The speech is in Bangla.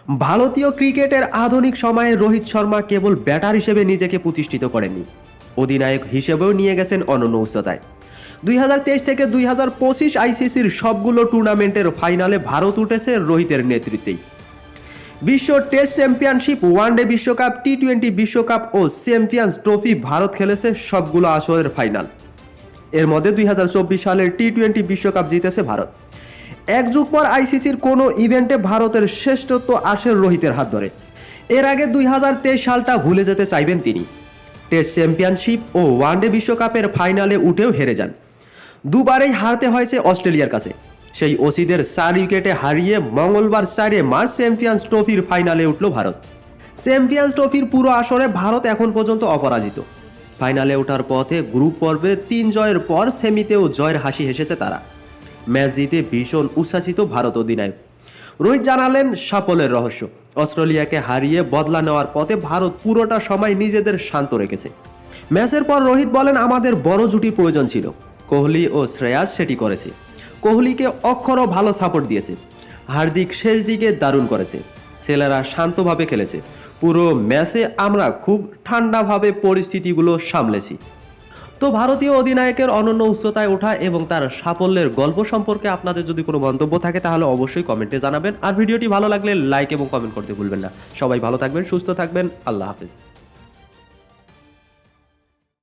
ভারতীয় ক্রিকেটের আধুনিক সময়ে রোহিত শর্মা কেবল ব্যাটার হিসেবে নিজেকে প্রতিষ্ঠিত করেননি, অধিনায়ক হিসেবেও নিয়ে গেছেন অনন্য উচ্চতায়। 2023 থেকে 2025 আইসিসির সবগুলো টুর্নামেন্টের ফাইনালে ভারত উঠেছে রোহিতের নেতৃত্বেই। বিশ্ব টেস্ট চ্যাম্পিয়নশিপ, ওয়ানডে বিশ্বকাপ, টি-20 বিশ্বকাপ ও চ্যাম্পিয়ন্স ট্রফি ভারত খেলেছে সবগুলো আসরের ফাইনাল। এর মধ্যে 2024 সালের টি-20 বিশ্বকাপ জিতেছে ভারত। এক যুগ পর আইসিসির কোনো ইভেন্টে ভারতের শ্রেষ্ঠত্ব আসে রোহিতের হাত ধরে। এর আগে 2023 সালটা ভুলে যেতে চাইবেন তিনি। টেস্ট চ্যাম্পিয়নশিপ ও ওয়ানডে বিশ্বকাপের ফাইনালে উঠেও হেরে যান। দুবারেই হারতে হয়েছে অস্ট্রেলিয়ার কাছে। সেই ওসিদের 4 উইকেটে হারিয়ে মঙ্গলবার 4 মার্চ চ্যাম্পিয়ন্স ট্রফির ফাইনালে উঠল ভারত। চ্যাম্পিয়ন্স ট্রফির পুরো আসরে ভারত এখন পর্যন্ত অপরাজিত। ফাইনালে ওঠার পথে গ্রুপ পর্বে 3 জয়ের পর সেমিতেও জয়ের হাসি হেসেছে তারা। ম্যাচ জিতে ভীষণ উচ্ছ্বাসিত ভারত অধিনায়ক। রোহিত জানালেন সাফল্যের রহস্য। অস্ট্রেলিয়াকে হারিয়ে বদলা নেওয়ার পথে ভারত পুরোটা সময় নিজেদের শান্ত রেখেছে। ম্যাচের পর রোহিত বলেন, আমাদের বড় জুটির প্রয়োজন ছিল। কোহলি ও শ্রেয়াস সেটি করেছে। কোহলিকে অক্ষরও ভালো সাপোর্ট দিয়েছে। হার্দিক শেষ দিকে দারুণ করেছে। ছেলেরা শান্তভাবে খেলেছে। পুরো ম্যাচে আমরা খুব ঠান্ডাভাবে পরিস্থিতিগুলো সামলেছি। তো ভারতীয় অধিনায়কের অনন্য উচ্চতায় ওঠা এবং তার সাফল্যের গল্প সম্পর্কে আপনাদের যদি কোনো মন্তব্য থাকে তাহলে অবশ্যই কমেন্টে জানাবেন। আর ভিডিওটি ভালো লাগলে লাইক এবং কমেন্ট করতে ভুলবেন না। সবাই ভালো থাকবেন, সুস্থ থাকবেন। আল্লাহ হাফেজ।